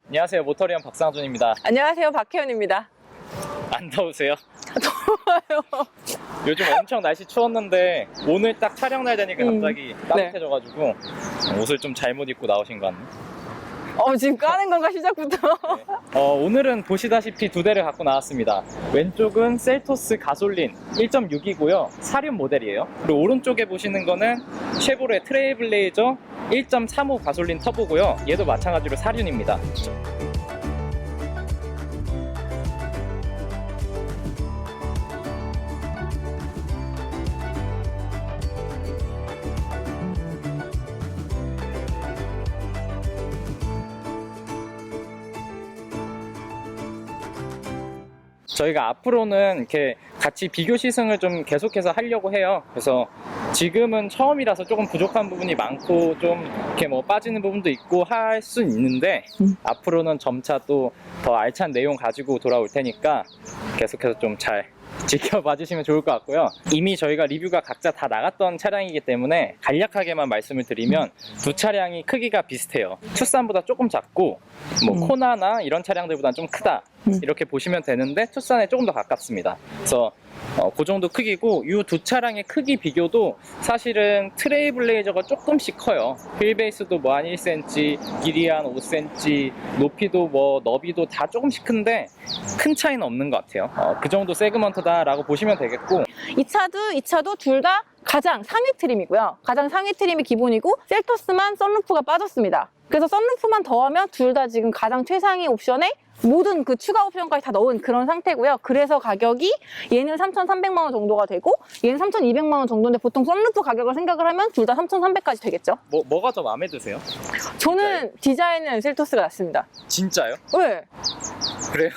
안녕하세요. 모터리언 박상준입니다. 안녕하세요. 박혜연입니다. 안 더우세요? 더워요. 요즘 엄청 날씨 추웠는데 오늘 딱 촬영날 되니까 갑자기 따뜻해져가지고 옷을 좀 잘못 입고 나오신 것 같네요. 지금 까는 건가 시작부터? 네. 오늘은 보시다시피 두 대를 갖고 나왔습니다. 왼쪽은 셀토스 가솔린 1.6이고요. 사륜 모델이에요. 그리고 오른쪽에 보시는 거는 쉐보레 트레일블레이저 1.35 가솔린 터보고요. 얘도 마찬가지로 사륜입니다. 저희가 앞으로는 이렇게 같이 비교 시승을 좀 계속해서 하려고 해요. 그래서 지금은 처음이라서 조금 부족한 부분이 많고 좀 이렇게 뭐 빠지는 부분도 있고 할 수는 있는데 앞으로는 점차 또 더 알찬 내용 가지고 돌아올 테니까 계속해서 좀 잘 지켜봐 주시면 좋을 것 같고요. 이미 저희가 리뷰가 각자 다 나갔던 차량이기 때문에 간략하게만 말씀을 드리면 두 차량이 크기가 비슷해요. 투싼보다 조금 작고 뭐 코나나 이런 차량들보다는 좀 크다 이렇게 보시면 되는데 투싼에 조금 더 가깝습니다. 그래서 그 정도 크기고 이 두 차량의 크기 비교도 사실은 트레일블레이저가 조금씩 커요. 휠베이스도 뭐 한 1cm, 길이 한 5cm, 높이도 뭐 너비도 다 조금씩 큰데 큰 차이는 없는 것 같아요. 그 정도 세그먼트다라고 보시면 되겠고, 이 차도 둘 다 가장 상위 트림이고요. 가장 상위 트림이 기본이고 셀토스만 썬루프가 빠졌습니다. 그래서 썬루프만 더하면 둘 다 지금 가장 최상위 옵션에 모든 그 추가 옵션까지 다 넣은 그런 상태고요. 그래서 가격이 얘는 3,300만 원 정도가 되고 얘는 3,200만 원 정도인데 보통 썬루프 가격을 생각을 하면 둘 다 3,300까지 되겠죠. 뭐가 더 마음에 드세요? 저는 디자인은 셀토스가 낫습니다. 진짜요? 왜? 그래요?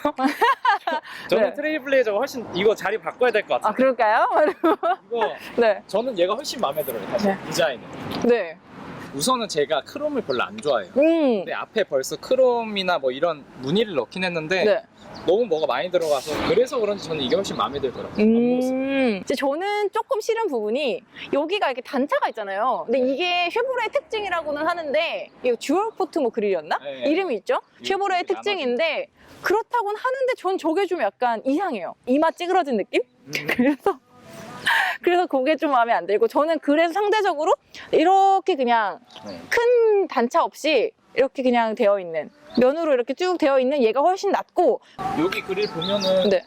저는 네. 트레일블레이저가 훨씬 이거 자리 바꿔야 될 것 같아요. 아, 그럴까요? 이거 네. 저는 얘가 훨씬 마음에 들어요. 사실 디자인은. 네. 우선은 제가 크롬을 별로 안 좋아해요. 근데 앞에 벌써 크롬이나 뭐 이런 무늬를 넣긴 했는데 네. 너무 뭐가 많이 들어가서 그래서 그런지 저는 이게 훨씬 마음에 들더라고요. 이제 저는 조금 싫은 부분이 여기가 이렇게 단차가 있잖아요. 근데 이게 쉐보레의 특징이라고는 하는데 이거 듀얼 포트 뭐 그릴이었나? 네. 이름이 있죠? 쉐보레의 특징인데 그렇다고는 하는데 전 저게 좀 약간 이상해요. 이마 찌그러진 느낌? 그래서 그게 좀 마음에 안 들고 저는 그래서 상대적으로 이렇게 그냥 큰 단차 없이 이렇게 그냥 되어 있는 면으로 이렇게 쭉 되어 있는 얘가 훨씬 낫고 여기 그릴 보면은 네.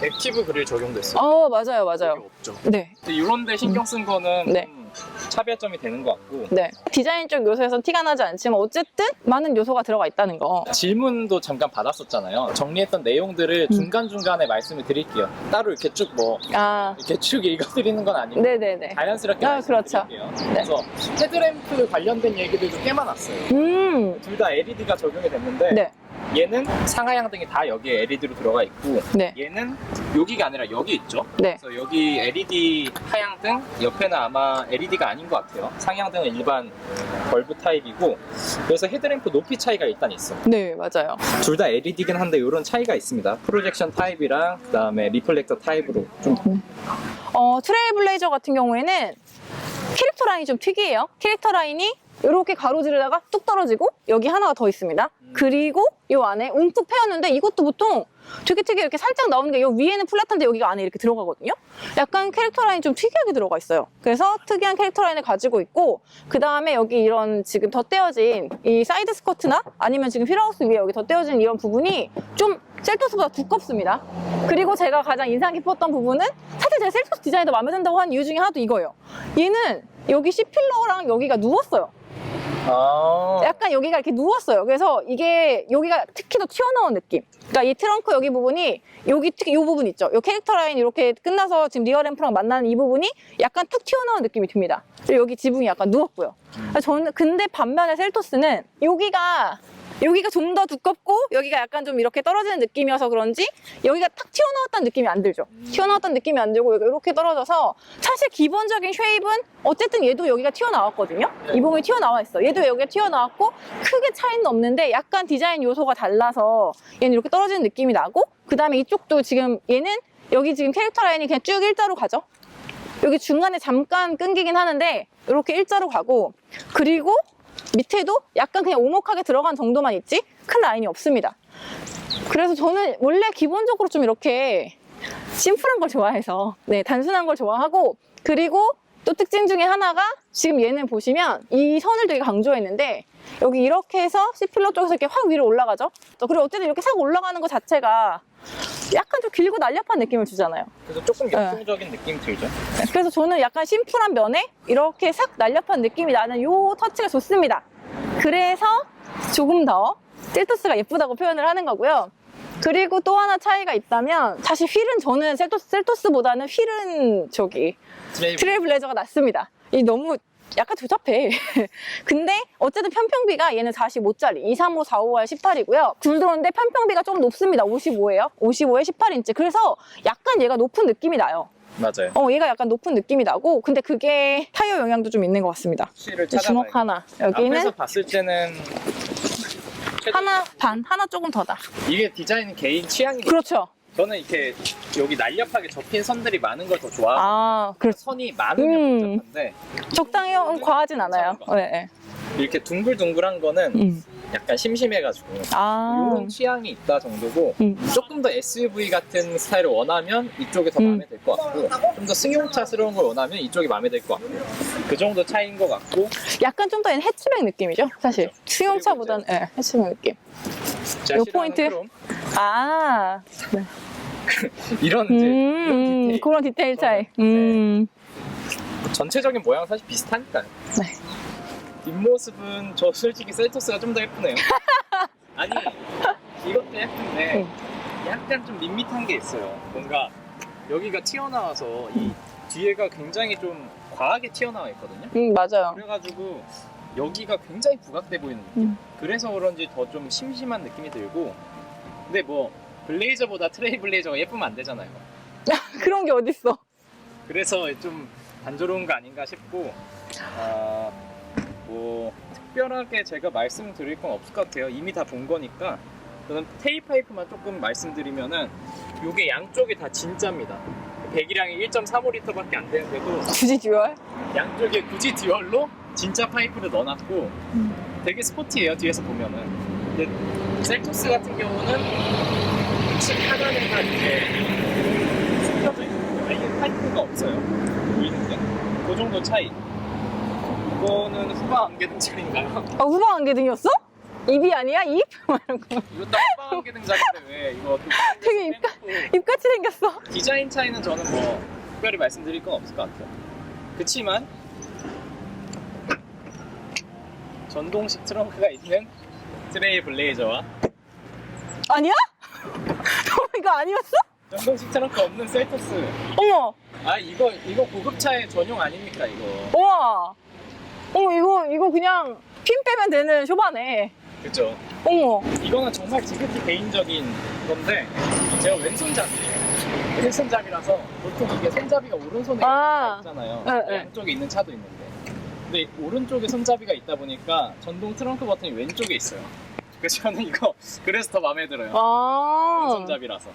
액티브 그릴 적용됐어요. 맞아요. 여기 없죠. 네. 근데 이런 데 신경 쓴 거는 네. 좀 차별점이 되는 것 같고, 네. 디자인적 요소에선 티가 나지 않지만 어쨌든 많은 요소가 들어가 있다는 거. 질문도 잠깐 받았었잖아요. 정리했던 내용들을 중간중간에 말씀을 드릴게요. 따로 이렇게 쭉 이렇게 쭉 읽어드리는 건 아니고 네네네. 자연스럽게 그렇죠. 말씀드릴게요. 그래서 헤드램프 관련된 얘기들도 꽤 많았어요. 둘 다 LED가 적용이 됐는데 네. 얘는 상하향 등이 다 여기에 LED로 들어가 있고 네. 얘는 여기가 아니라 여기 있죠. 네. 그래서 여기 LED 하향등 옆에는 아마 LED가 아닌 것 같아요. 상향등은 일반 벌브 타입이고, 그래서 헤드램프 높이 차이가 일단 있어. 네, 맞아요. 둘 다 LED긴 한데 이런 차이가 있습니다. 프로젝션 타입이랑 그다음에 리플렉터 타입으로 좀 트레일블레이저 같은 경우에는 캐릭터 라인이 좀 특이해요. 캐릭터 라인이 이렇게 가로지르다가 뚝 떨어지고 여기 하나가 더 있습니다. 그리고 이 안에 움푹 패였는데 이것도 보통 되게 특이하게 이렇게 살짝 나오는 게 여기 위에는 플랫한데 여기가 안에 이렇게 들어가거든요. 약간 캐릭터 라인이 좀 특이하게 들어가 있어요. 그래서 특이한 캐릭터 라인을 가지고 있고, 그 다음에 여기 이런 지금 덧대어진 이 사이드 스커트나 아니면 지금 휠하우스 위에 여기 덧대어진 이런 부분이 좀 셀토스보다 두껍습니다. 그리고 제가 가장 인상 깊었던 부분은 사실 제가 셀토스 디자인이 더 마음에 든다고 한 이유 중에 하나도 이거예요. 얘는 여기 C필러랑 여기가 누웠어요. 약간 약간 여기가 이렇게 누웠어요. 그래서 이게 여기가 특히 더 튀어나온 느낌. 그러니까 이 트렁크 여기 부분이 여기 특히 이 부분 있죠. 이 캐릭터 라인 이렇게 끝나서 지금 리어 램프랑 만나는 이 부분이 약간 툭 튀어나온 느낌이 듭니다. 그리고 여기 지붕이 약간 누웠고요. 저는 근데 반면에 셀토스는 여기가 좀 더 두껍고 여기가 약간 좀 이렇게 떨어지는 느낌이어서 그런지 여기가 탁 튀어나왔다는 느낌이 안 들죠. 튀어나왔다는 느낌이 안 들고 이렇게 떨어져서 사실 기본적인 쉐입은 어쨌든 얘도 여기가 튀어나왔거든요. 이 부분이 튀어나와 있어. 얘도 여기가 튀어나왔고 크게 차이는 없는데 약간 디자인 요소가 달라서 얘는 이렇게 떨어지는 느낌이 나고 그 다음에 이쪽도 지금 얘는 여기 지금 캐릭터 라인이 그냥 쭉 일자로 가죠. 여기 중간에 잠깐 끊기긴 하는데 이렇게 일자로 가고 그리고 밑에도 약간 그냥 오목하게 들어간 정도만 있지 큰 라인이 없습니다. 그래서 저는 원래 기본적으로 좀 이렇게 심플한 걸 좋아해서 네, 단순한 걸 좋아하고 그리고 또 특징 중에 하나가 지금 얘는 보시면 이 선을 되게 강조했는데 여기 이렇게 해서 C필러 쪽에서 이렇게 확 위로 올라가죠. 그리고 어쨌든 이렇게 싹 올라가는 것 자체가 약간 좀 길고 날렵한 느낌을 주잖아요. 그래서 조금 역동적인 느낌이 들죠. 그래서 저는 약간 심플한 면에 이렇게 싹 날렵한 느낌이 나는 요 터치가 좋습니다. 그래서 조금 더 셀토스가 예쁘다고 표현을 하는 거고요. 그리고 또 하나 차이가 있다면 사실 휠은 저는 셀토스보다는 휠은 트레일블레이저가 낫습니다. 이 너무 약간 조잡해. 근데 어쨌든 편평비가 얘는 45짜리 235, 45R 18이고요. 굴 들어오는데 편평비가 좀 높습니다. 55예요. 55에 18인치. 그래서 약간 얘가 높은 느낌이 나요. 맞아요. 얘가 약간 높은 느낌이 나고 근데 그게 타이어 영향도 좀 있는 것 같습니다. 실을 주먹 하나. 여기는 앞에서 봤을 때는 하나 조금 더다. 이게 디자인 개인 취향이니까 그렇죠. 저는 이렇게 여기 날렵하게 접힌 선들이 많은 걸 더 좋아하고 그렇죠. 선이 많으면 복잡한데 적당히 과하진 않아요. 네. 이렇게 둥글둥글한 거는 약간 심심해가지고 이런 취향이 있다 정도고 조금 더 SUV 같은 스타일을 원하면 이쪽이 더 마음에 들 것 같고 좀 더 승용차스러운 걸 원하면 이쪽이 마음에 들 것 같고 그 정도 차이인 것 같고 약간 좀 더 해치백 느낌이죠 사실. 승용차보다는 해치백 느낌. 제가 요 싫어하는 포인트? 크롬 네. 이런 이제 이런 디테일 그런 디테일 차이. 전체적인 모양 은 사실 비슷하니까요. 네. 뒷모습은 저 솔직히 셀토스가 좀 더 예쁘네요. 아니 이것도 예쁜데 약간 좀 밋밋한 게 있어요. 뭔가 여기가 튀어나와서 이 뒤에가 굉장히 좀 과하게 튀어나와 있거든요. 맞아요. 그래가지고 여기가 굉장히 부각돼 보이는 느낌. 그래서 그런지 더 좀 심심한 느낌이 들고 근데 뭐 블레이저보다 트레일블레이저가 예쁘면 안 되잖아요. 그런 게 어딨어. 그래서 좀 단조로운 거 아닌가 싶고 뭐 특별하게 제가 말씀드릴 건 없을 것 같아요. 이미 다 본 거니까 저는 테일파이프만 조금 말씀드리면은 이게 양쪽이 다 진짜입니다. 배기량이 1.35L밖에 안 되는데도 굳이 듀얼? 양쪽에 굳이 듀얼로 진짜 파이프를 넣어놨고 되게 스포티해요. 뒤에서 보면은. 근데 셀토스 같은 경우는 우측 하단에 다 이렇게 숨겨져 있는 거예요. 이게 파이프가 없어요. 보이는데 그 정도 차이. 이거는 후방 안개등 차인가요? 후방 안개등이었어? 입이 아니야? 입? 이런 거. 이거 딱 후방 안개등 차인데 왜 이거 되게 입같이 생겼어. 디자인 차이는 저는 뭐 특별히 말씀드릴 건 없을 것 같아요. 그치만 전동식 트렁크가 있는 트레일블레이저와 아니야? 너 이거 아니었어? 전동식 트렁크 없는 셀토스. 어머. 이거 고급차의 전용 아닙니까 이거? 우와. 이거 그냥 핀 빼면 되는 쇼바네. 그죠? 어머. 이거는 정말 지극히 개인적인 건데 제가 왼손잡이에요. 왼손잡이라서 보통 이게 손잡이가 오른손에 있잖아요. 네. 양쪽에 있는 차도 있는데 근데 오른쪽에 손잡이가 있다 보니까 전동 트렁크 버튼이 왼쪽에 있어요. 그래서 저는 이거 그래서 더 마음에 들어요. 왼손잡이라서.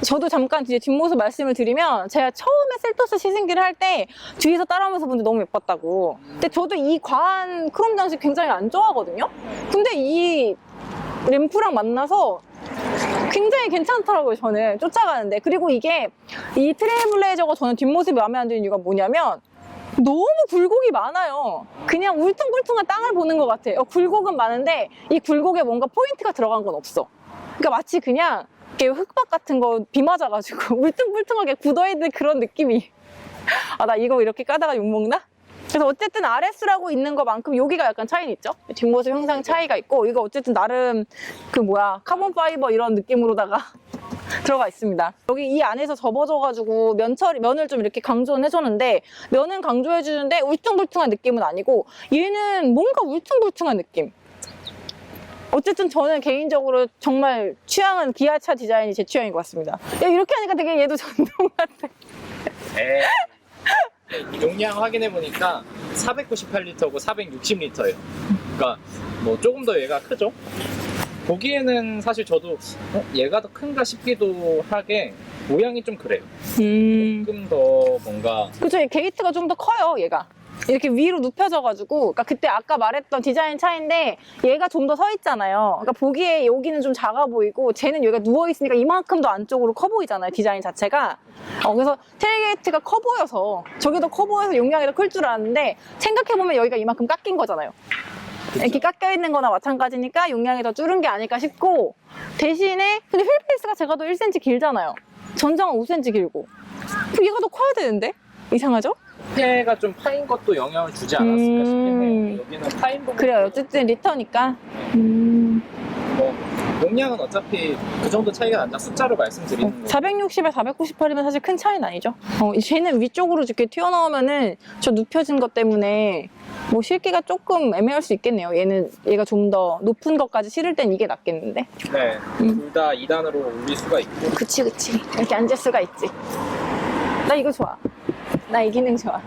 저도 잠깐 뒤에 뒷모습 말씀을 드리면 제가 처음에 셀토스 시승기를 할 때 뒤에서 따라오면서 보는데 너무 예뻤다고. 근데 저도 이 과한 크롬 장식 굉장히 안 좋아하거든요. 근데 이 램프랑 만나서 굉장히 괜찮더라고요. 저는 쫓아가는데. 그리고 이게 이 트레일블레이저가 저는 뒷모습이 마음에 안 드는 이유가 뭐냐면 너무 굴곡이 많아요. 그냥 울퉁불퉁한 땅을 보는 것 같아요. 굴곡은 많은데 이 굴곡에 뭔가 포인트가 들어간 건 없어. 그러니까 마치 그냥 이렇게 흙박 같은 거 비 맞아가지고 울퉁불퉁하게 굳어있는 그런 느낌이. 나 이거 이렇게 까다가 욕먹나? 그래서 어쨌든 RS라고 있는 것만큼 여기가 약간 차이는 있죠. 뒷모습 형상 차이가 있고 이거 어쨌든 나름 카본 파이버 이런 느낌으로다가 들어가 있습니다. 여기 이 안에서 접어져가지고 면을 좀 이렇게 강조는 해줬는데 면은 강조해주는데 울퉁불퉁한 느낌은 아니고 얘는 뭔가 울퉁불퉁한 느낌. 어쨌든 저는 개인적으로 정말 취향은 기아차 디자인이 제 취향인 것 같습니다. 야, 이렇게 하니까 되게 얘도 전동 같아. 용량 확인해보니까 498리터고 460리터예요. 그러니까 뭐 조금 더 얘가 크죠? 보기에는 사실 저도 얘가 더 큰가 싶기도 하게 모양이 좀 그래요. 조금 더 뭔가 그쵸, 게이트가 좀 더 커요, 얘가. 이렇게 위로 눕혀져가지고, 그러니까 그때 아까 말했던 디자인 차이인데 얘가 좀 더 서 있잖아요. 그러니까 보기에 여기는 좀 작아 보이고 쟤는 여기가 누워 있으니까 이만큼 더 안쪽으로 커 보이잖아요, 디자인 자체가. 그래서 테일게이트가 커 보여서 저게 더 커 보여서 용량이 더 클 줄 알았는데 생각해보면 여기가 이만큼 깎인 거잖아요. 이렇게 깎여 있는 거나 마찬가지니까 용량이 더 줄은 게 아닐까 싶고, 대신에 근데 휠베이스가 제가 더 1cm 길잖아요. 전장은 5cm 길고. 그럼 얘가 더 커야 되는데? 이상하죠? 폐가 좀 파인 것도 영향을 주지 않았을까 싶긴 해요. 여기는 파인 부분. 그래요. 어쨌든 리터니까. 뭐 용량은 어차피 그 정도 차이가 난다. 숫자로 말씀드리는 거. 460에 498이면 사실 큰 차이는 아니죠. 쟤는 위쪽으로 이렇게 튀어나오면은 저 눕혀진 것 때문에 뭐 실기가 조금 애매할 수 있겠네요. 얘가 좀 더 높은 것까지 실을 땐 이게 낫겠는데? 네. 둘 다 2단으로 올릴 수가 있고. 그치. 이렇게 앉을 수가 있지. 나 이거 좋아. 나 이 기능 좋아.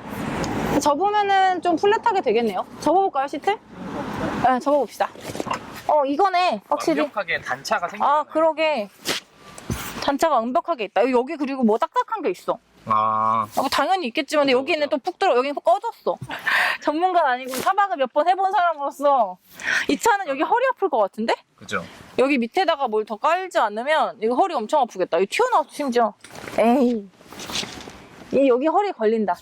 접으면은 좀 플랫하게 되겠네요. 접어볼까요, 시트? 네, 접어봅시다. 이거네, 확실히. 완벽하게 단차가 생겼어요. 그러게. 단차가 완벽하게 있다. 여기 그리고 뭐 딱딱한 게 있어. 당연히 있겠지만, 근데 여기는 또 푹 들어, 여기는 꺼졌어. 전문가는 아니고 타박을 몇 번 해본 사람으로서 이 차는 여기 허리 아플 것 같은데? 그죠. 여기 밑에다가 뭘 더 깔지 않으면 이거 허리 엄청 아프겠다. 이거 튀어나왔어, 심지어. 에이. 여기 허리 걸린다.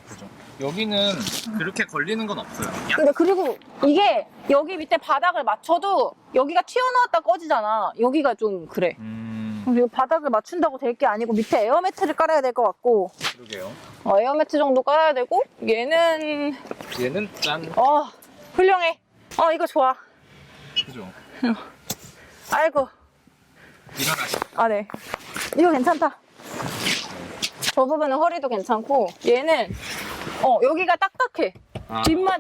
그죠. 여기는 그렇게 걸리는 건 없어요. 근데 그리고 이게 여기 밑에 바닥을 맞춰도 여기가 튀어나왔다 꺼지잖아. 여기가 좀 그래. 그리고 바닥을 맞춘다고 될 게 아니고 밑에 에어매트를 깔아야 될 것 같고. 그러게요. 에어매트 정도 깔아야 되고 얘는 짠. 훌륭해. 이거 좋아. 그죠. 아이고. 일어나시. 네. 이거 괜찮다. 저 부분은 허리도 괜찮고 얘는 여기가 딱딱해.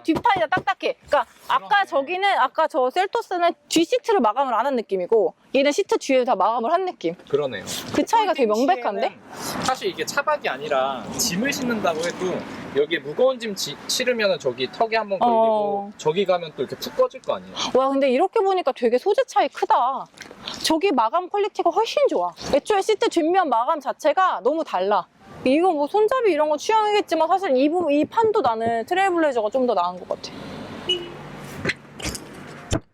뒷판이 다 딱딱해. 그러니까 아까 저 셀토스는 뒤 시트를 마감을 안 한 느낌이고 얘는 시트 뒤에 다 마감을 한 느낌. 그러네요. 그 차이가 되게 명백한데? 사실 이게 차박이 아니라 짐을 싣는다고 해도 여기에 무거운 짐 실으면 저기 턱에 한번 걸리고 저기 가면 또 이렇게 푹 꺼질 거 아니에요? 와, 근데 이렇게 보니까 되게 소재 차이 크다. 저기 마감 퀄리티가 훨씬 좋아. 애초에 시트 뒷면 마감 자체가 너무 달라. 이거 뭐 손잡이 이런 거 취향이겠지만 사실 이 판도 나는 트레일블레이저가 좀 더 나은 것 같아.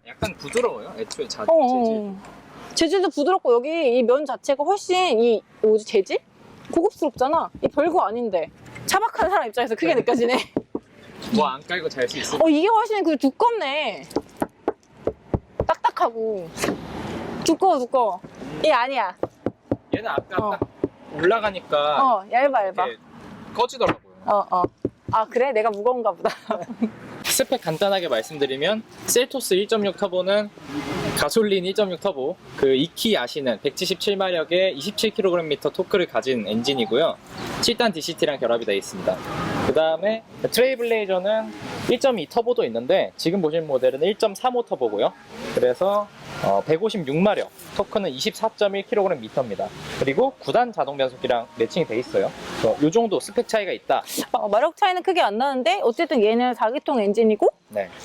약간 부드러워요. 애초에 재질. 재질도 부드럽고 여기 이 면 자체가 훨씬 재질? 고급스럽잖아. 이 별거 아닌데 차박하는 사람 입장에서 크게 느껴지네. 뭐 안 깔고 잘 수 있어. 이게 훨씬 두껍네. 딱딱하고 두꺼워. 얘 아니야. 얘는 아까 딱 올라가니까 얇아. 이렇게 꺼지더라고요. 그래? 내가 무거운가 보다. 스펙 간단하게 말씀드리면 셀토스 1.6 터보는 가솔린 1.6 터보, 그 2키 아시는 177마력의 27kgm 토크를 가진 엔진이고요. 7단 DCT랑 결합이 되어 있습니다. 그 다음에 트레일블레이저는 1.2 터보도 있는데 지금 보신 모델은 1.35 터보고요. 그래서 156마력, 토크는 24.1kgm입니다. 그리고 9단 자동 변속기랑 매칭이 돼 있어요. 이 정도 스펙 차이가 있다. 마력 차이는 크게 안 나는데 어쨌든 얘는 4기통 엔진이고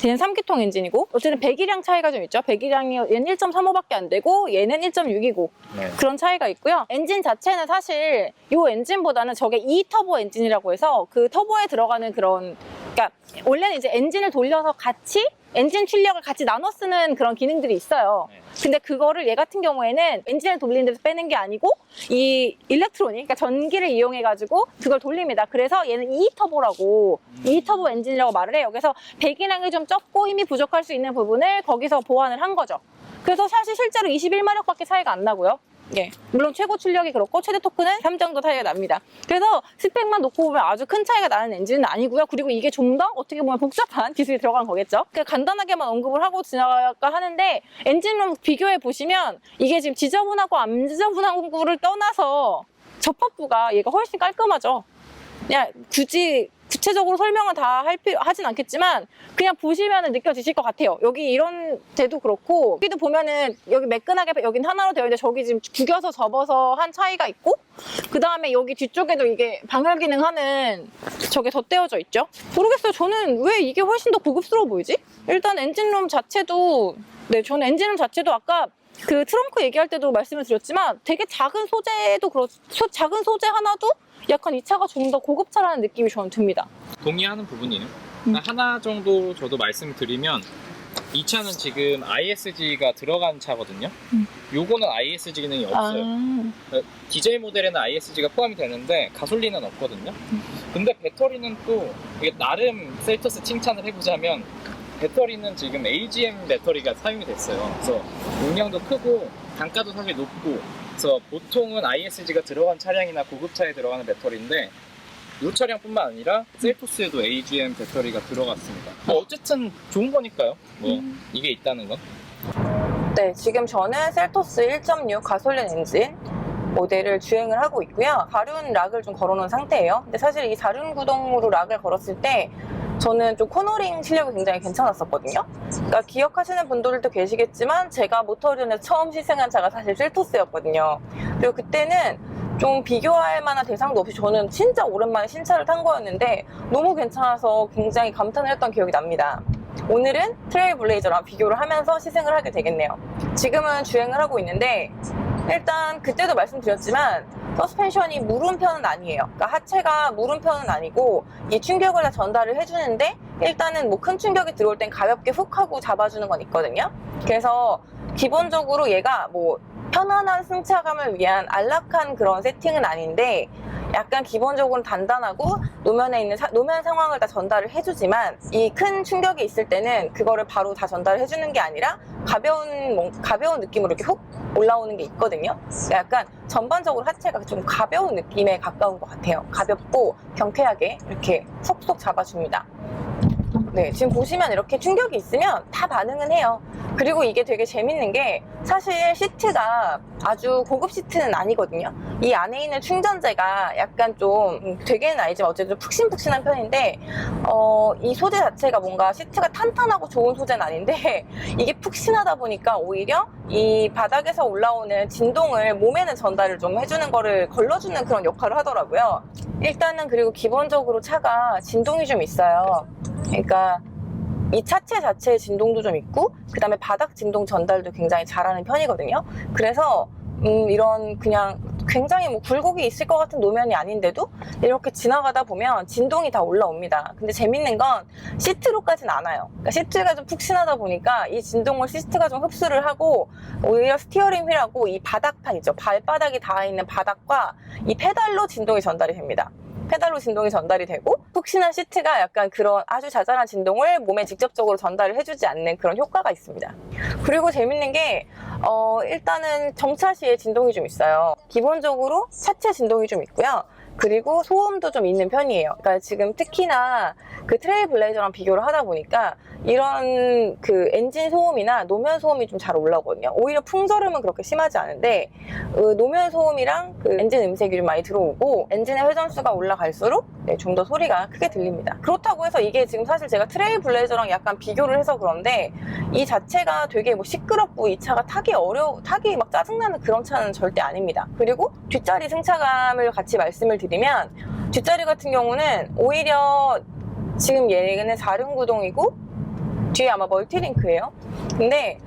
얘는 3기통 엔진이고 어쨌든 배기량 차이가 좀 있죠. 배기량이 얘는 1.35밖에 안 되고 얘는 1.6이고 그런 차이가 있고요. 엔진 자체는 사실 이 엔진보다는 저게 2터보 엔진이라고 해서 그 터보에 들어가는 그러니까 원래는 이제 엔진을 돌려서 같이 엔진 출력을 같이 나눠 쓰는 그런 기능들이 있어요. 근데 그거를 얘 같은 경우에는 엔진을 돌리는 데서 빼는 게 아니고 이 일렉트로닉, 그러니까 전기를 이용해가지고 그걸 돌립니다. 그래서 얘는 2터보라고 2터보 엔진이라고 말을 해요. 그래서 배기량이 좀 적고 힘이 부족할 수 있는 부분을 거기서 보완을 한 거죠. 그래서 사실 실제로 21마력밖에 차이가 안 나고요. 예. 물론 최고 출력이 그렇고 최대 토크는 3 정도 차이가 납니다. 그래서 스펙만 놓고 보면 아주 큰 차이가 나는 엔진은 아니고요. 그리고 이게 좀 더 어떻게 보면 복잡한 기술이 들어간 거겠죠. 간단하게만 언급을 하고 지나갈까 하는데 엔진룸 비교해 보시면 이게 지금 지저분하고 안 지저분한 거를 떠나서 접합부가 얘가 훨씬 깔끔하죠. 그냥 굳이 구체적으로 설명은 다 하진 않겠지만 그냥 보시면 느껴지실 것 같아요. 여기 이런 데도 그렇고 여기도 보면은 여기 매끈하게 여긴 하나로 되어 있는데 저기 지금 구겨서 접어서 한 차이가 있고 그 다음에 여기 뒤쪽에도 이게 방열 기능하는 저게 덧대어져 있죠. 모르겠어요. 저는 왜 이게 훨씬 더 고급스러워 보이지? 일단 엔진룸 자체도 네, 저는 엔진룸 자체도 아까 그 트렁크 얘기할 때도 말씀을 드렸지만 되게 작은 소재도 작은 소재 하나도 약간 이 차가 좀 더 고급차라는 느낌이 저는 듭니다. 동의하는 부분이에요. 하나 정도 저도 말씀드리면 이 차는 지금 ISG가 들어간 차거든요. 요거는 ISG 기능이 없어요. 디젤 모델에는 ISG가 포함이 되는데 가솔린은 없거든요. 근데 배터리는 또 이게 나름 셀토스 칭찬을 해보자면 배터리는 지금 AGM 배터리가 사용이 됐어요. 그래서 용량도 크고 단가도 사실 높고 그래서 보통은 ISG가 들어간 차량이나 고급차에 들어가는 배터리인데 이 차량뿐만 아니라 셀토스에도 AGM 배터리가 들어갔습니다. 뭐 어쨌든 좋은 거니까요. 뭐 이게 있다는 건. 네, 지금 저는 셀토스 1.6 가솔린 엔진 모델을 주행을 하고 있고요. 4륜 락을 좀 걸어놓은 상태예요. 근데 사실 이 4륜 구동으로 락을 걸었을 때 저는 좀 코너링 실력이 굉장히 괜찮았었거든요. 그러니까 기억하시는 분들도 계시겠지만 제가 모터륜에서 처음 시승한 차가 사실 셀토스였거든요. 그리고 그때는 좀 비교할 만한 대상도 없이 저는 진짜 오랜만에 신차를 탄 거였는데 너무 괜찮아서 굉장히 감탄을 했던 기억이 납니다. 오늘은 트레일블레이저랑 비교를 하면서 시승을 하게 되겠네요. 지금은 주행을 하고 있는데 일단 그때도 말씀드렸지만 서스펜션이 무름편은 아니에요. 그러니까 하체가 무름편은 아니고 이 충격을 다 전달을 해주는데 일단은 뭐 큰 충격이 들어올 땐 가볍게 훅 하고 잡아주는 건 있거든요. 그래서 기본적으로 얘가 뭐 편안한 승차감을 위한 안락한 그런 세팅은 아닌데 약간 기본적으로 단단하고 노면에 있는 노면 상황을 다 전달을 해주지만 이 큰 충격이 있을 때는 그거를 바로 다 전달을 해주는 게 아니라 가벼운 느낌으로 이렇게 훅 올라오는 게 있거든요. 약간 전반적으로 하체가 좀 가벼운 느낌에 가까운 것 같아요. 가볍고 경쾌하게 이렇게 쏙쏙 잡아줍니다. 네, 지금 보시면 이렇게 충격이 있으면 다 반응은 해요. 그리고 이게 되게 재밌는 게 사실 시트가 아주 고급 시트는 아니거든요. 이 안에 있는 충전재가 약간 좀 되게는 아니지만 어쨌든 푹신푹신한 편인데 이 소재 자체가 뭔가 시트가 탄탄하고 좋은 소재는 아닌데 이게 푹신하다 보니까 오히려 이 바닥에서 올라오는 진동을 몸에는 전달을 좀 해주는 거를 걸러주는 그런 역할을 하더라고요. 일단은 그리고 기본적으로 차가 진동이 좀 있어요. 그러니까 이 차체 자체의 진동도 좀 있고 그 다음에 바닥 진동 전달도 굉장히 잘하는 편이거든요. 그래서 이런 그냥 굉장히 뭐 굴곡이 있을 것 같은 노면이 아닌데도 이렇게 지나가다 보면 진동이 다 올라옵니다. 근데 재밌는 건 시트로까지는 않아요. 그러니까 시트가 좀 푹신하다 보니까 이 진동을 시트가 좀 흡수를 하고 오히려 스티어링 휠하고 이 바닥판 있죠. 발바닥이 닿아 있는 바닥과 이 페달로 진동이 전달이 됩니다. 페달로 진동이 전달이 되고 푹신한 시트가 약간 그런 아주 자잘한 진동을 몸에 직접적으로 전달을 해주지 않는 그런 효과가 있습니다. 그리고 재밌는 게 일단은 정차 시에 진동이 좀 있어요. 기본적으로 차체 진동이 좀 있고요. 그리고 소음도 좀 있는 편이에요. 그러니까 지금 특히나 그 트레일블레이저랑 비교를 하다 보니까 이런 그 엔진 소음이나 노면 소음이 좀 잘 올라오거든요. 오히려 풍절음은 그렇게 심하지 않은데 노면 소음이랑 그 엔진 음색이 좀 많이 들어오고 엔진의 회전수가 올라갈수록 좀 더 소리가 크게 들립니다. 그렇다고 해서 이게 지금 사실 제가 트레일블레이저랑 약간 비교를 해서 그런데 이 자체가 되게 뭐 시끄럽고 이 차가 타기 막 짜증나는 그런 차는 절대 아닙니다. 그리고 뒷자리 승차감을 같이 말씀을 드리면 뒷자리 같은 경우는 오히려 지금 얘는 4륜 구동이고 뒤에 아마 멀티링크예요. 근데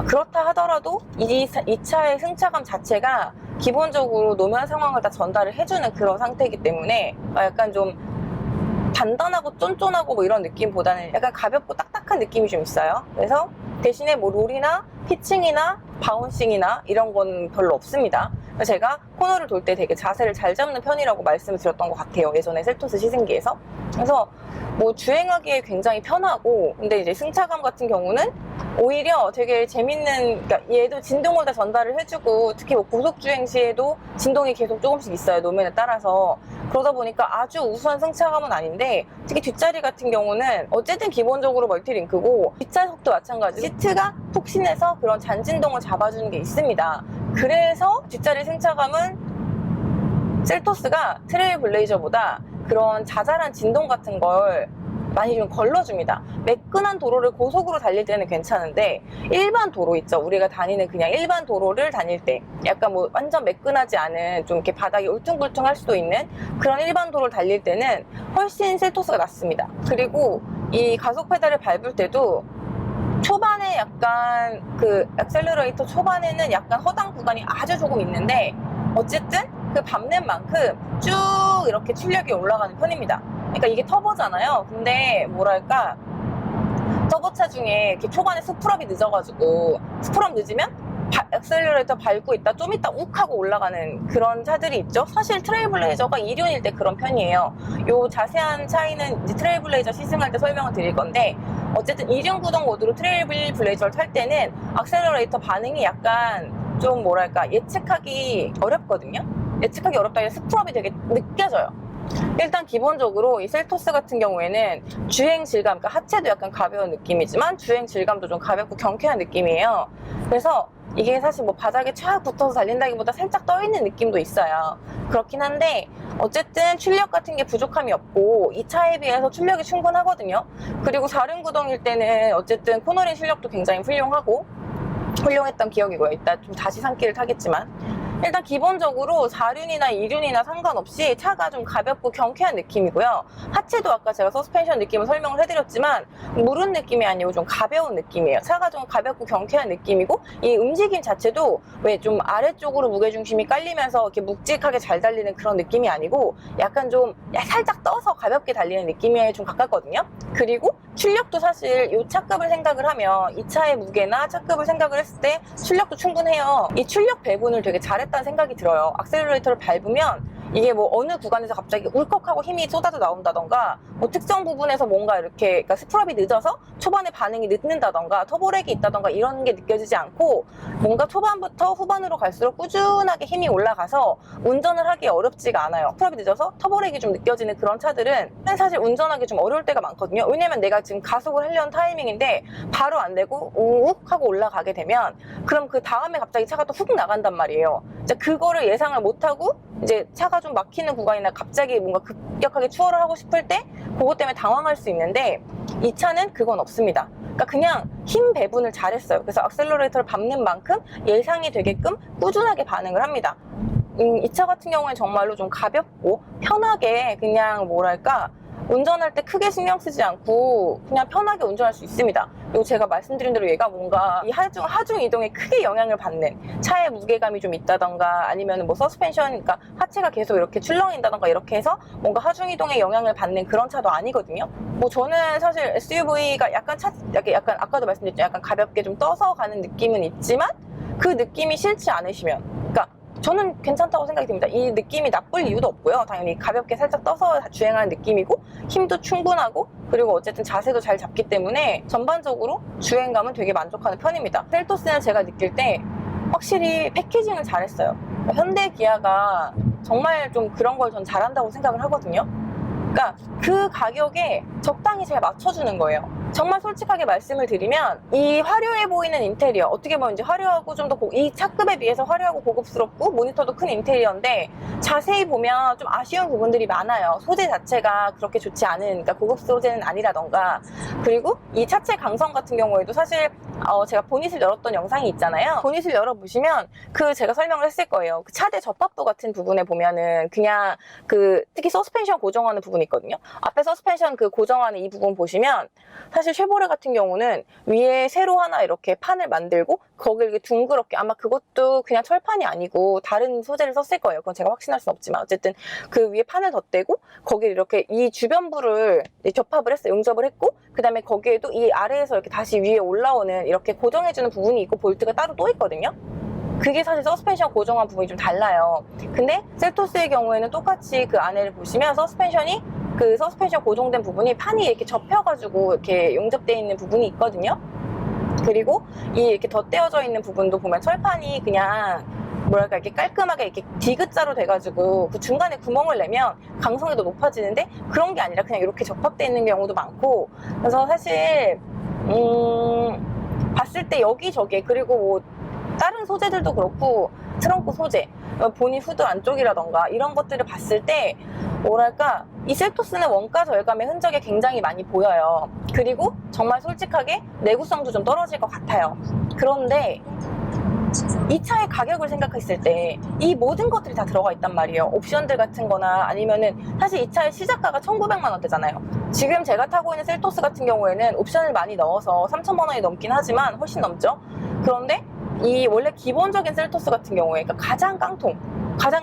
그렇다 하더라도 이 차의 승차감 자체가 기본적으로 노면 상황을 다 전달을 해주는 그런 상태이기 때문에 약간 좀 단단하고 쫀쫀하고 뭐 이런 느낌보다는 약간 가볍고 딱딱한 느낌이 좀 있어요. 그래서 대신에 뭐 롤이나 피칭이나 바운싱이나 이런 건 별로 없습니다. 제가 코너를 돌 때 되게 자세를 잘 잡는 편이라고 말씀을 드렸던 것 같아요. 예전에 셀토스 시승기에서. 그래서 뭐 주행하기에 굉장히 편하고, 근데 이제 승차감 같은 경우는 오히려 되게 재밌는, 그러니까 얘도 진동을 다 전달을 해주고, 특히 뭐 고속 주행 시에도 진동이 계속 조금씩 있어요, 노면에 따라서. 그러다 보니까 아주 우수한 승차감은 아닌데, 특히 뒷자리 같은 경우는 어쨌든 기본적으로 멀티링크고, 뒷좌석도 마찬가지. 시트가 푹신해서 그런 잔진동을 잡아주는 게 있습니다. 그래서 뒷자리 승차감은 셀토스가 트레일블레이저보다 그런 자잘한 진동 같은 걸 많이 좀 걸러줍니다. 매끈한 도로를 고속으로 달릴 때는 괜찮은데, 일반 도로 있죠. 우리가 다니는 그냥 일반 도로를 다닐 때 약간 뭐 완전 매끈하지 않은, 좀 이렇게 바닥이 울퉁불퉁할 수도 있는 그런 일반 도로를 달릴 때는 훨씬 셀토스가 낫습니다. 그리고 이 가속 페달을 밟을 때도 초반에 약간 그 액셀러레이터 초반에는 약간 허당 구간이 아주 조금 있는데, 어쨌든 그 밟는 만큼 쭉 이렇게 출력이 올라가는 편입니다. 그러니까 이게 터보잖아요. 근데 뭐랄까, 터보차 중에 이렇게 초반에 스프럽이 늦어가지고, 스프럽 늦으면 액셀러레이터 밟고 있다 좀 있다 욱 하고 올라가는 그런 차들이 있죠. 사실 트레일블레이저가 2륜일 때 그런 편이에요. 요 자세한 차이는 이제 트레일블레이저 시승할 때 설명을 드릴 건데, 어쨌든 2륜 구동 모드로 트레일블레이저를 탈 때는 액셀러레이터 반응이 약간 좀 뭐랄까 예측하기 어렵거든요. 예측하기 어렵다기에 스프럽이 되게 느껴져요. 일단 기본적으로 이 셀토스 같은 경우에는 주행 질감, 그러니까 하체도 약간 가벼운 느낌이지만 주행 질감도 좀 가볍고 경쾌한 느낌이에요. 그래서 이게 사실 뭐 바닥에 촥 붙어서 달린다기보다 살짝 떠있는 느낌도 있어요. 그렇긴 한데 어쨌든 출력 같은 게 부족함이 없고 이 차에 비해서 출력이 충분하거든요. 그리고 4륜 구동일 때는 어쨌든 코너링 실력도 굉장히 훌륭했던 기억이고요. 이따 좀 다시 산길을 타겠지만, 일단 기본적으로 4륜이나 2륜이나 상관없이 차가 좀 가볍고 경쾌한 느낌이고요. 하체도 아까 제가 서스펜션 느낌을 설명을 해드렸지만 무른 느낌이 아니고 좀 가벼운 느낌이에요. 차가 좀 가볍고 경쾌한 느낌이고, 이 움직임 자체도 왜 좀 아래쪽으로 무게중심이 깔리면서 이렇게 묵직하게 잘 달리는 그런 느낌이 아니고 약간 좀 살짝 떠서 가볍게 달리는 느낌에 좀 가깝거든요. 그리고 출력도 사실 이 차급을 생각을 하면, 이 차의 무게나 차급을 생각을 했을 때 출력도 충분해요. 이 출력 배분을 되게 잘했다는 생각이 들어요. 액셀러레이터를 밟으면 이게 뭐 어느 구간에서 갑자기 울컥하고 힘이 쏟아져 나온다던가, 뭐 특정 부분에서 뭔가 이렇게, 그러니까 스프럽이 늦어서 초반에 반응이 늦는다던가 터보렉이 있다던가 이런 게 느껴지지 않고, 뭔가 초반부터 후반으로 갈수록 꾸준하게 힘이 올라가서 운전을 하기 어렵지가 않아요. 스프럽이 늦어서 터보렉이 좀 느껴지는 그런 차들은 사실 운전하기 좀 어려울 때가 많거든요. 왜냐면 내가 지금 가속을 하려는 타이밍인데 바로 안 되고 우욱 하고 올라가게 되면, 그럼 그 다음에 갑자기 차가 또 훅 나간단 말이에요. 이제 그거를 예상을 못하고 이제 차가 좀 막히는 구간이나 갑자기 뭔가 급격하게 추월을 하고 싶을 때 그것 때문에 당황할 수 있는데, 이 차는 그건 없습니다. 그러니까 그냥 힘 배분을 잘했어요. 그래서 액셀러레이터를 밟는 만큼 예상이 되게끔 꾸준하게 반응을 합니다. 이 차 같은 경우에 정말로 좀 가볍고 편하게, 그냥 뭐랄까 운전할 때 크게 신경 쓰지 않고 그냥 편하게 운전할 수 있습니다. 그리고 제가 말씀드린 대로 얘가 뭔가 이 하중 이동에 크게 영향을 받는, 차의 무게감이 좀 있다던가 아니면 뭐 서스펜션, 그러니까 하체가 계속 이렇게 출렁인다던가 이렇게 해서 뭔가 하중 이동에 영향을 받는 그런 차도 아니거든요. 뭐 저는 사실 SUV가 약간 아까도 말씀드렸죠. 약간 가볍게 좀 떠서 가는 느낌은 있지만 그 느낌이 싫지 않으시면, 그러니까 저는 괜찮다고 생각이 듭니다. 이 느낌이 나쁠 이유도 없고요. 당연히 가볍게 살짝 떠서 주행하는 느낌이고 힘도 충분하고, 그리고 어쨌든 자세도 잘 잡기 때문에 전반적으로 주행감은 되게 만족하는 편입니다. 셀토스는 제가 느낄 때 확실히 패키징을 잘했어요. 현대 기아가 정말 좀 그런 걸 전 잘한다고 생각을 하거든요. 그러니까 그 가격에 적당히 잘 맞춰주는 거예요. 정말 솔직하게 말씀을 드리면 이 화려해 보이는 인테리어, 어떻게 보면 이제 화려하고 좀 더 이 차급에 비해서 화려하고 고급스럽고 모니터도 큰 인테리어인데, 자세히 보면 좀 아쉬운 부분들이 많아요. 소재 자체가 그렇게 좋지 않은, 그러니까 고급 소재는 아니라던가, 그리고 이 차체 강성 같은 경우에도 사실 제가 보닛을 열었던 영상이 있잖아요. 보닛을 열어보시면 제가 설명을 했을 거예요. 그 차대 접합도 같은 부분에 보면은 그냥 특히 서스펜션 고정하는 부분이 있거든요. 앞에 서스펜션 고정하는 이 부분 보시면 사실 쉐보레 같은 경우는 위에 새로 하나 이렇게 판을 만들고 거기를 이렇게 둥그렇게, 아마 그것도 그냥 철판이 아니고 다른 소재를 썼을 거예요. 그건 제가 확신할 수는 없지만 어쨌든 그 위에 판을 덧대고 거기를 이렇게 이 주변부를 접합을 했어요. 용접을 했고, 그 다음에 거기에도 이 아래에서 이렇게 다시 위에 올라오는 이렇게 고정해주는 부분이 있고 볼트가 따로 또 있거든요. 그게 사실 서스펜션 고정한 부분이 좀 달라요. 근데 셀토스의 경우에는 똑같이 그 안에를 보시면 그 서스펜션 고정된 부분이 판이 이렇게 접혀가지고 이렇게 용접되어 있는 부분이 있거든요. 그리고 이 이렇게 덧대어져 있는 부분도 보면 철판이 그냥 뭐랄까 이렇게 깔끔하게 이렇게 디귿자로 돼가지고 그 중간에 구멍을 내면 강성이 더 높아지는데 그런 게 아니라 그냥 이렇게 접합되어 있는 경우도 많고, 그래서 사실 봤을 때 여기저기, 그리고 뭐 다른 소재들도 그렇고 트렁크 소재, 보니 후드 안쪽이라던가 이런 것들을 봤을 때 뭐랄까 이 셀토스는 원가 절감의 흔적이 굉장히 많이 보여요. 그리고 정말 솔직하게 내구성도 좀 떨어질 것 같아요. 그런데 이 차의 가격을 생각했을 때 이 모든 것들이 다 들어가 있단 말이에요. 옵션들 같은 거나 아니면은 사실 이 차의 시작가가 1,900만 원대잖아요. 지금 제가 타고 있는 셀토스 같은 경우에는 옵션을 많이 넣어서 3,000만 원이 넘긴 하지만 훨씬 넘죠. 그런데 이 원래 기본적인 셀토스 같은 경우에 그러니까 가장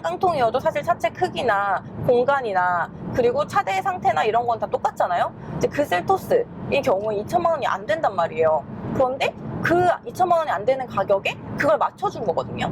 깡통이어도 사실 차체 크기나 공간이나 그리고 차대의 상태나 이런 건 다 똑같잖아요. 이제 그 셀토스의 경우에 2,000만 원이 안 된단 말이에요. 그런데 그 2,000만 원이 안 되는 가격에 그걸 맞춰준 거거든요.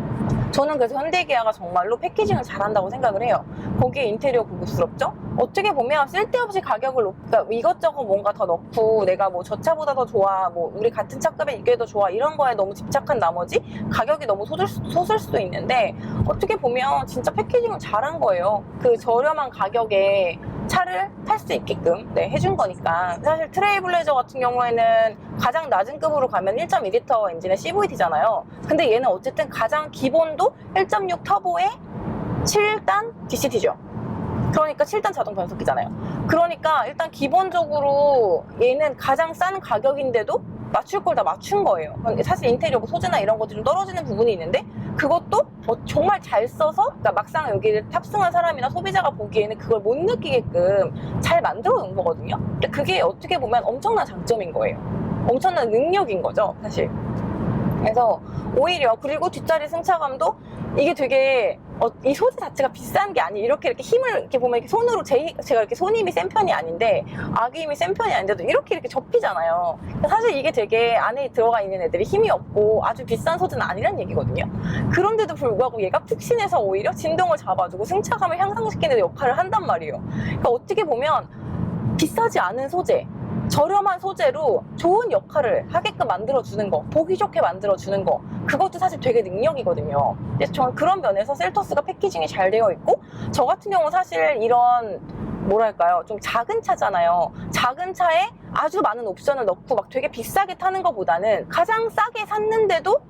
저는 그래서 현대기아가 정말로 패키징을 잘한다고 생각을 해요. 거기에 인테리어 고급스럽죠? 어떻게 보면 쓸데없이 가격을 그러니까 이것저것 뭔가 더 넣고 내가 뭐 저 차보다 더 좋아, 뭐 우리 같은 차급에 이게 더 좋아 이런 거에 너무 집착한 나머지 가격이 너무 솟을 수도 있는데, 어떻게 보면 진짜 패키징을 잘한 거예요. 그 저렴한 가격에 차를 탈 수 있게끔 해준 거니까. 사실 트레일블레이저 같은 경우에는 가장 낮은 급으로 가면 1.2L 엔진의 CVT잖아요. 근데 얘는 어쨌든 가장 기본도 1.6 터보의 7단 DCT죠. 그러니까 7단 자동 변속기잖아요. 그러니까 일단 기본적으로 얘는 가장 싼 가격인데도 맞출 걸 다 맞춘 거예요. 사실 인테리어 소재나 이런 것들이 좀 떨어지는 부분이 있는데 그것도 정말 잘 써서, 그러니까 막상 여기를 탑승한 사람이나 소비자가 보기에는 그걸 못 느끼게끔 잘 만들어 놓은 거거든요. 근데 그게 어떻게 보면 엄청난 장점인 거예요. 엄청난 능력인 거죠, 사실. 그래서 오히려, 그리고 뒷자리 승차감도 이게 되게 이 소재 자체가 비싼 게 아니, 이렇게 힘을 이렇게 보면 이렇게 손으로 제가 이렇게 손 힘이 센 편이 아닌데 악의 힘이 센 편이 아닌데도 이렇게 접히잖아요. 사실 이게 되게 안에 들어가 있는 애들이 힘이 없고 아주 비싼 소재는 아니란 얘기거든요. 그런데도 불구하고 얘가 푹신해서 오히려 진동을 잡아주고 승차감을 향상시키는 데 역할을 한단 말이에요. 그러니까 어떻게 보면 비싸지 않은 소재, 저렴한 소재로 좋은 역할을 하게끔 만들어주는 거, 보기 좋게 만들어주는 거, 그것도 사실 되게 능력이거든요. 그래서 저는 그런 면에서 셀토스가 패키징이 잘 되어 있고, 저 같은 경우는 사실 이런 뭐랄까요, 좀 작은 차잖아요. 작은 차에 아주 많은 옵션을 넣고 막 되게 비싸게 타는 것보다는 가장 싸게 샀는데도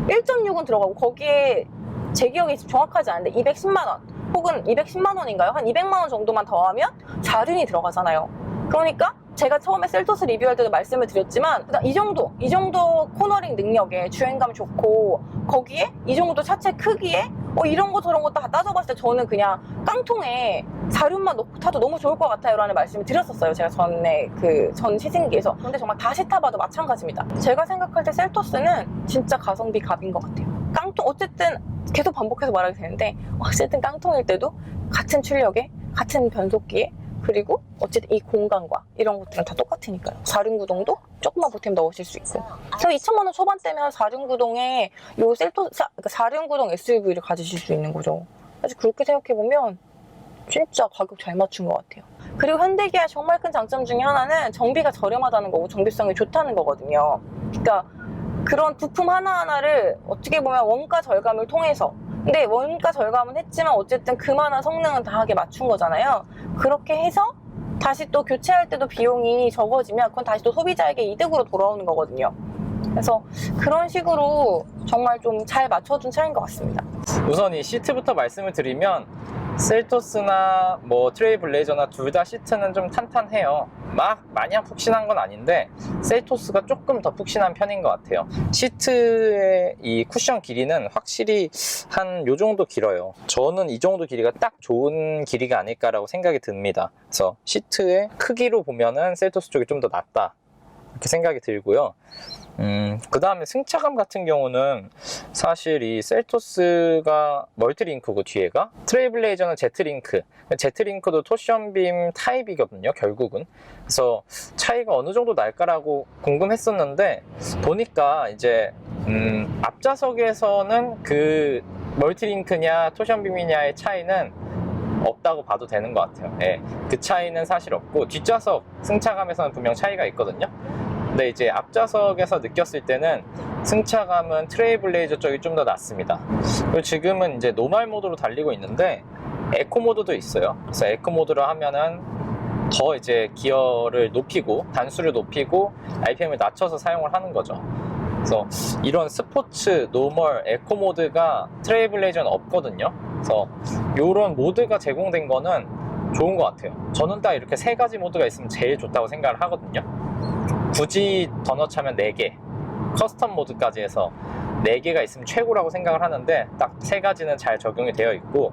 1.6은 들어가고, 거기에 제 기억이 정확하지 않은데 210만 원 혹은 210만 원인가요? 한 200만 원 정도만 더하면 4륜이 들어가잖아요. 그러니까 제가 처음에 셀토스 리뷰할 때도 말씀을 드렸지만 이 정도 코너링 능력에 주행감 좋고, 거기에 이 정도 차체 크기에 이런 거 저런 거 다 따져봤을 때 저는 그냥 깡통에 4륜만 넣고 타도 너무 좋을 것 같아요 라는 말씀을 드렸었어요, 제가 전에 전 시승기에서. 근데 정말 다시 타봐도 마찬가지입니다. 제가 생각할 때 셀토스는 진짜 가성비 갑인 것 같아요. 깡통, 어쨌든 계속 반복해서 말하게 되는데 어쨌든 깡통일 때도 같은 출력에 같은 변속기에, 그리고 어쨌든 이 공간과 이런 것들은 다 똑같으니까요. 4륜 구동도 조금만 보탬 넣으실 수 있고. 그래서 2,000만 원 초반대면 4륜 구동에 요 그러니까 4륜 구동 SUV를 가지실 수 있는 거죠. 사실 그렇게 생각해보면 진짜 가격 잘 맞춘 것 같아요. 그리고 현대기아의 정말 큰 장점 중에 하나는 정비가 저렴하다는 거고 정비성이 좋다는 거거든요. 그러니까 그런 부품 하나하나를 어떻게 보면 원가 절감을 통해서, 근데 원가 절감은 했지만 어쨌든 그만한 성능은 다 하게 맞춘 거잖아요. 그렇게 해서 다시 또 교체할 때도 비용이 적어지면 그건 다시 또 소비자에게 이득으로 돌아오는 거거든요. 그래서 그런 식으로 정말 좀 잘 맞춰준 차인 것 같습니다. 우선 이 시트부터 말씀을 드리면 셀토스나 뭐 트레일블레이저나 둘 다 시트는 좀 탄탄해요. 막 마냥 푹신한 건 아닌데 셀토스가 조금 더 푹신한 편인 것 같아요. 시트의 이 쿠션 길이는 확실히 한 요 정도 길어요. 저는 이 정도 길이가 딱 좋은 길이가 아닐까라고 생각이 듭니다. 그래서 시트의 크기로 보면은 셀토스 쪽이 좀 더 낫다 이렇게 생각이 들고요. 그 다음에 승차감 같은 경우는 사실 이 셀토스가 멀티링크고 뒤에가, 트레일블레이저는 제트링크도 토션빔 타입이거든요, 결국은. 그래서 차이가 어느 정도 날까라고 궁금했었는데 보니까 이제 앞좌석에서는 그 멀티링크냐 토션빔이냐의 차이는 없다고 봐도 되는 것 같아요. 예, 그 차이는 사실 없고 뒷좌석 승차감에서는 분명 차이가 있거든요. 근데 이제 앞좌석에서 느꼈을 때는 승차감은 트레일블레이저 쪽이 좀 더 낫습니다. 그리고 지금은 이제 노멀 모드로 달리고 있는데 에코 모드도 있어요. 그래서 에코 모드로 하면은 더 이제 기어를 높이고 단수를 높이고 RPM을 낮춰서 사용을 하는 거죠. 그래서 이런 스포츠, 노멀, 에코 모드가 트레일블레이저는 없거든요. 그래서 이런 모드가 제공된 거는 좋은 것 같아요. 저는 딱 이렇게 세 가지 모드가 있으면 제일 좋다고 생각을 하거든요. 굳이 더 넣자면 4개, 커스텀 모드까지 해서 4개가 있으면 최고라고 생각을 하는데 딱 3가지는 잘 적용이 되어 있고,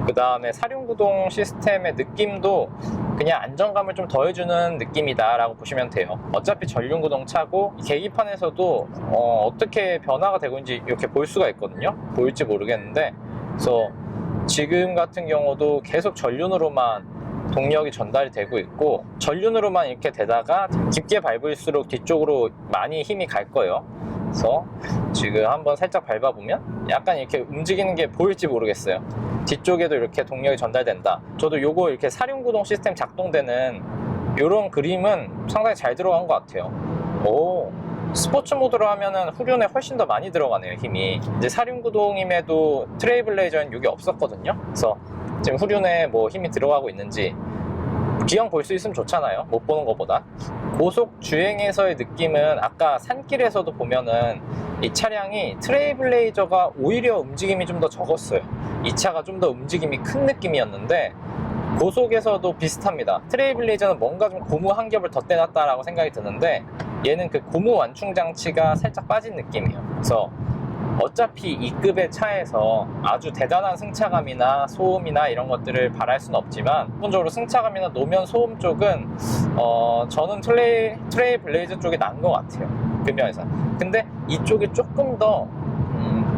그 다음에 사륜구동 시스템의 느낌도 그냥 안정감을 좀 더해주는 느낌이다 라고 보시면 돼요. 어차피 전륜구동 차고 계기판에서도 어떻게 변화가 되고 있는지 이렇게 볼 수가 있거든요. 보일지 모르겠는데, 그래서 지금 같은 경우도 계속 전륜으로만 동력이 전달이 되고 있고, 전륜으로만 이렇게 되다가 깊게 밟을수록 뒤쪽으로 많이 힘이 갈 거예요. 그래서 지금 한번 살짝 밟아보면 약간 이렇게 움직이는 게 보일지 모르겠어요. 뒤쪽에도 이렇게 동력이 전달된다. 저도 요거 이렇게 사륜구동 시스템 작동되는 요런 그림은 상당히 잘 들어간 것 같아요. 오, 스포츠 모드로 하면은 후륜에 훨씬 더 많이 들어가네요, 힘이. 이제 사륜구동임에도 트레일블레이저는 이게 없었거든요. 그래서 지금 후륜에 뭐 힘이 들어가고 있는지 기왕 볼 수 있으면 좋잖아요, 못 보는 것보다. 고속 주행에서의 느낌은 아까 산길에서도 보면은 이 차량이 트레일블레이저가 오히려 움직임이 좀 더 적었어요. 이 차가 좀 더 움직임이 큰 느낌이었는데 고속에서도 비슷합니다. 트레일블레이저는 뭔가 좀 고무 한 겹을 덧대놨다라고 생각이 드는데 얘는 그 고무 완충 장치가 살짝 빠진 느낌이에요. 그래서 어차피 이 급의 차에서 아주 대단한 승차감이나 소음이나 이런 것들을 바랄 수는 없지만 기본적으로 승차감이나 노면 소음 쪽은 저는 트레일블레이저 쪽이 나은 것 같아요, 그 면에서. 근데 이쪽이 조금 더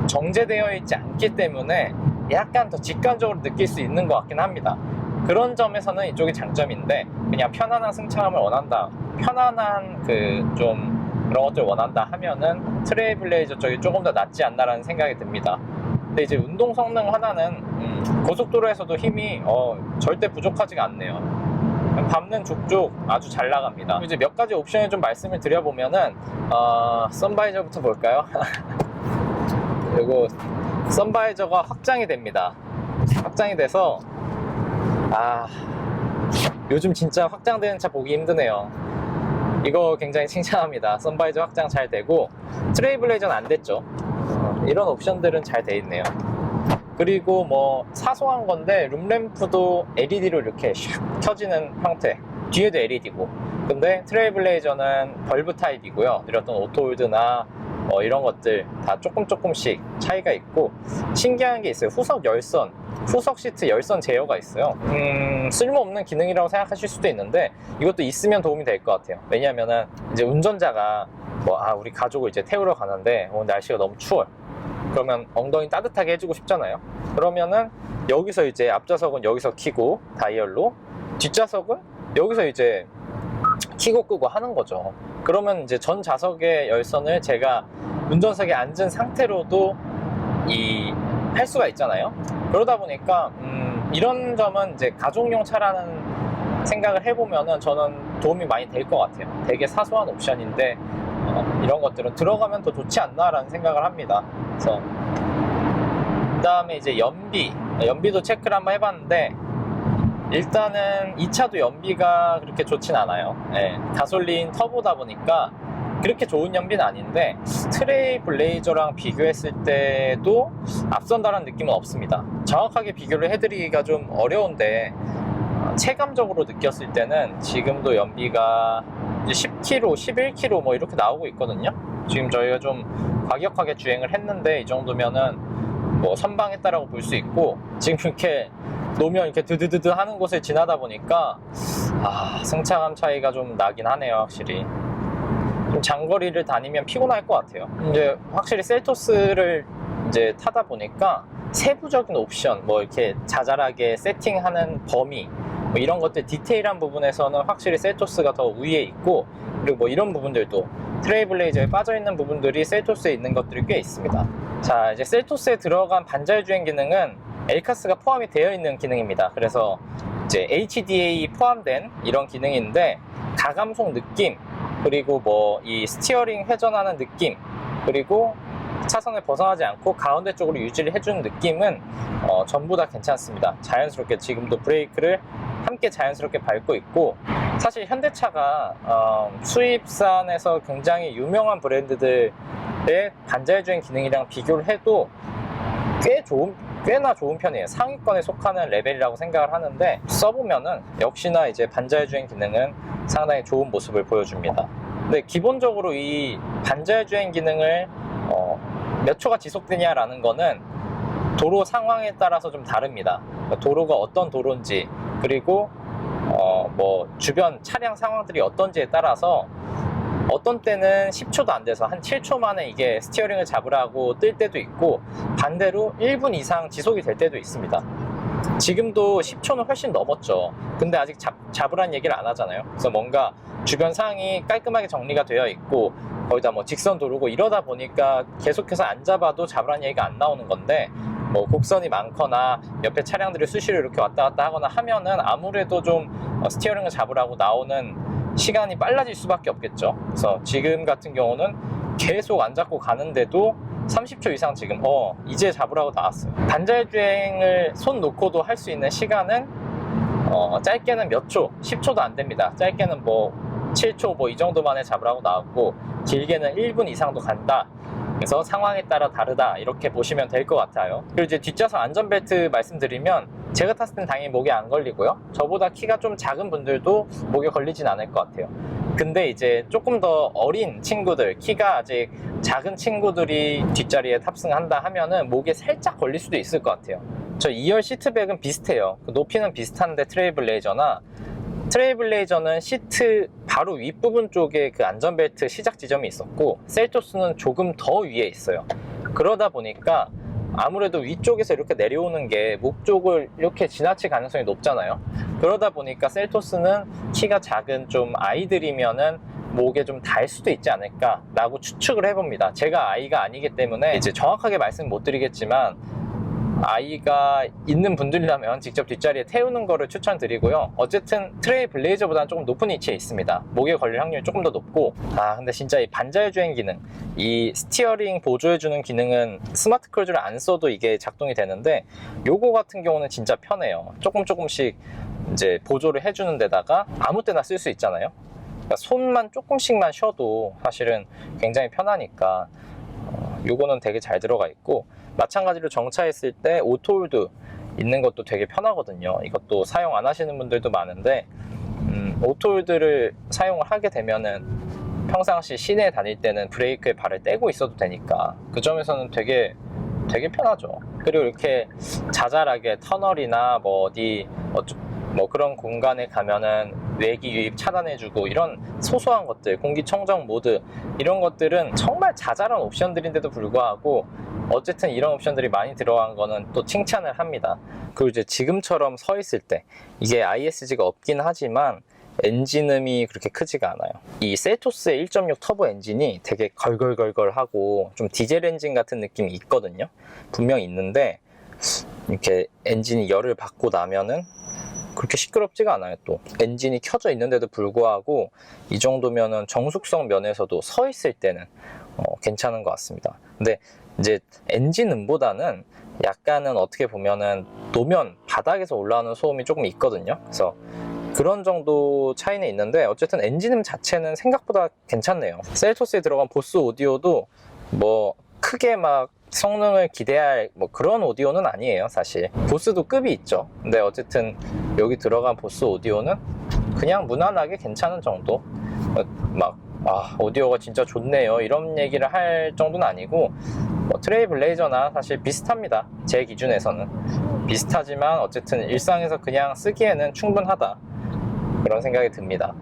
정제되어 있지 않기 때문에 약간 더 직관적으로 느낄 수 있는 것 같긴 합니다. 그런 점에서는 이쪽이 장점인데, 그냥 편안한 승차감을 원한다, 편안한 좀 그런 것들 원한다 하면은 트레일블레이저 쪽이 조금 더 낫지 않나라는 생각이 듭니다. 근데 이제 운동 성능 하나는 고속도로에서도 힘이 절대 부족하지가 않네요. 밟는 족족 아주 잘 나갑니다. 이제 몇 가지 옵션을 좀 말씀을 드려보면은 선바이저부터 볼까요? 그리고 선바이저가 확장이 됩니다. 확장이 돼서 요즘 진짜 확장되는 차 보기 힘드네요. 이거 굉장히 칭찬합니다. 선바이저 확장 잘 되고, 트레일블레이저는 안 됐죠. 이런 옵션들은 잘 돼 있네요. 그리고 뭐 사소한 건데 룸램프도 LED로 이렇게 샥 켜지는 형태, 뒤에도 LED고. 근데 트레일블레이저는 벌브 타입이고요. 이랬던 오토홀드나 이런 것들 다 조금씩 차이가 있고, 신기한 게 있어요. 후석 시트 열선 제어가 있어요. 쓸모없는 기능이라고 생각하실 수도 있는데 이것도 있으면 도움이 될 것 같아요. 왜냐면은 이제 운전자가 우리 가족을 이제 태우러 가는데 오늘 날씨가 너무 추워. 그러면 엉덩이 따뜻하게 해주고 싶잖아요. 그러면은 여기서 이제 앞좌석은 여기서 켜고 다이얼로, 뒷좌석은 여기서 이제 켜고 끄고 하는 거죠. 그러면 이제 전 좌석의 열선을 제가 운전석에 앉은 상태로도 할 수가 있잖아요. 그러다 보니까 이런 점은 이제 가족용 차라는 생각을 해보면은 저는 도움이 많이 될 것 같아요. 되게 사소한 옵션인데 이런 것들은 들어가면 더 좋지 않나라는 생각을 합니다. 그래서 그 다음에 이제 연비도 체크를 한번 해봤는데, 일단은 이 차도 연비가 그렇게 좋진 않아요. 가솔린 터보다 보니까 그렇게 좋은 연비는 아닌데 트레일블레이저랑 비교했을 때도 앞선다라는 느낌은 없습니다. 정확하게 비교를 해드리기가 좀 어려운데 체감적으로 느꼈을 때는 지금도 연비가 10km, 11km 뭐 이렇게 나오고 있거든요. 지금 저희가 좀 과격하게 주행을 했는데 이 정도면은 뭐 선방했다라고 볼 수 있고, 지금 이렇게 놓으면 이렇게 드드드드 하는 곳을 지나다 보니까 승차감 차이가 좀 나긴 하네요, 확실히. 좀 장거리를 다니면 피곤할 것 같아요. 이제 확실히 셀토스를 이제 타다 보니까 세부적인 옵션, 뭐 이렇게 자잘하게 세팅하는 범위, 뭐 이런 것들 디테일한 부분에서는 확실히 셀토스가 더 위에 있고, 그리고 뭐 이런 부분들도 트레일블레이저에 빠져있는 부분들이 셀토스에 있는 것들이 꽤 있습니다. 자, 이제 셀토스에 들어간 반자율주행 기능은 에이카스가 포함이 되어 있는 기능입니다. 그래서 이제 HDA 포함된 이런 기능인데, 가감속 느낌, 그리고 뭐 이 스티어링 회전하는 느낌, 그리고 차선을 벗어나지 않고 가운데 쪽으로 유지를 해주는 느낌은 전부 다 괜찮습니다. 자연스럽게 지금도 브레이크를 함께 자연스럽게 밟고 있고, 사실 현대차가 수입산에서 굉장히 유명한 브랜드들의 반자율주행 기능이랑 비교를 해도 꽤나 좋은 편이에요. 상위권에 속하는 레벨이라고 생각을 하는데, 써보면은 역시나 이제 반자율주행 기능은 상당히 좋은 모습을 보여줍니다. 근데 기본적으로 이 반자율주행 기능을 몇 초가 지속되냐라는 거는 도로 상황에 따라서 좀 다릅니다. 도로가 어떤 도로인지, 그리고 뭐 주변 차량 상황들이 어떤지에 따라서 어떤 때는 10초도 안 돼서 한 7초 만에 이게 스티어링을 잡으라고 뜰 때도 있고, 반대로 1분 이상 지속이 될 때도 있습니다. 지금도 10초는 훨씬 넘었죠. 근데 아직 잡으라는 얘기를 안 하잖아요. 그래서 뭔가 주변 상황이 깔끔하게 정리가 되어 있고, 거기다 뭐 직선 도로고 이러다 보니까 계속해서 안 잡아도 잡으라는 얘기가 안 나오는 건데, 뭐 곡선이 많거나 옆에 차량들이 수시로 이렇게 왔다 갔다 하거나 하면은 아무래도 좀 스티어링을 잡으라고 나오는 시간이 빨라질 수밖에 없겠죠. 그래서 지금 같은 경우는 계속 안 잡고 가는데도 30초 이상 지금 이제 잡으라고 나왔어요. 반자율주행을 손 놓고도 할 수 있는 시간은 짧게는 몇 초, 10초도 안 됩니다. 짧게는 뭐 7초 뭐 이 정도 만에 잡으라고 나왔고, 길게는 1분 이상도 간다. 그래서 상황에 따라 다르다, 이렇게 보시면 될 것 같아요. 그리고 이제 뒷좌석 안전벨트 말씀드리면, 제가 탔을 땐 당연히 목에 안 걸리고요. 저보다 키가 좀 작은 분들도 목에 걸리진 않을 것 같아요. 근데 이제 조금 더 어린 친구들, 키가 아직 작은 친구들이 뒷자리에 탑승한다 하면은 목에 살짝 걸릴 수도 있을 것 같아요. 저 2열 시트백은 비슷해요. 높이는 비슷한데 트레일블레이저는 시트 바로 윗부분 쪽에 그 안전벨트 시작 지점이 있었고, 셀토스는 조금 더 위에 있어요. 그러다 보니까 아무래도 위쪽에서 이렇게 내려오는 게 목 쪽을 이렇게 지나칠 가능성이 높잖아요. 그러다 보니까 셀토스는 키가 작은 좀 아이들이면은 목에 좀 닿을 수도 있지 않을까 라고 추측을 해봅니다. 제가 아이가 아니기 때문에 이제 정확하게 말씀 못 드리겠지만, 아이가 있는 분들이라면 직접 뒷자리에 태우는 거를 추천드리고요. 어쨌든 트레일블레이저보다는 조금 높은 위치에 있습니다. 목에 걸릴 확률이 조금 더 높고, 근데 진짜 이 반자율주행 기능, 이 스티어링 보조해주는 기능은 스마트 크루즈를 안 써도 이게 작동이 되는데, 요거 같은 경우는 진짜 편해요. 조금씩 이제 보조를 해주는 데다가 아무 때나 쓸 수 있잖아요. 그러니까 손만 조금씩만 쉬어도 사실은 굉장히 편하니까 요거는 되게 잘 들어가 있고, 마찬가지로 정차했을 때 오토홀드 있는 것도 되게 편하거든요. 이것도 사용 안 하시는 분들도 많은데, 오토홀드를 사용을 하게 되면은 평상시 시내에 다닐 때는 브레이크에 발을 떼고 있어도 되니까 그 점에서는 되게 편하죠. 그리고 이렇게 자잘하게 터널이나 뭐 어디 뭐 그런 공간에 가면은 외기 유입 차단해주고, 이런 소소한 것들, 공기청정 모드, 이런 것들은 정말 자잘한 옵션들인데도 불구하고 어쨌든 이런 옵션들이 많이 들어간 거는 또 칭찬을 합니다. 그리고 이제 지금처럼 서 있을 때, 이게 ISG가 없긴 하지만 엔진음이 그렇게 크지가 않아요. 이 셀토스의 1.6 터보 엔진이 되게 걸걸걸걸하고 좀 디젤 엔진 같은 느낌이 있거든요. 분명히 있는데, 이렇게 엔진이 열을 받고 나면은 그렇게 시끄럽지가 않아요. 또 엔진이 켜져 있는데도 불구하고 이 정도면은 정숙성 면에서도 서 있을 때는 괜찮은 것 같습니다. 근데 이제 엔진음보다는 약간은 어떻게 보면은 노면 바닥에서 올라오는 소음이 조금 있거든요. 그래서 그런 정도 차이는 있는데, 어쨌든 엔진음 자체는 생각보다 괜찮네요. 셀토스에 들어간 보스 오디오도 뭐 크게 막 성능을 기대할 뭐 그런 오디오는 아니에요. 사실 보스도 급이 있죠. 근데 어쨌든 여기 들어간 보스 오디오는 그냥 무난하게 괜찮은 정도, 막 오디오가 진짜 좋네요 이런 얘기를 할 정도는 아니고, 트레일블레이저나 사실 비슷합니다. 제 기준에서는 비슷하지만 어쨌든 일상에서 그냥 쓰기에는 충분하다, 그런 생각이 듭니다.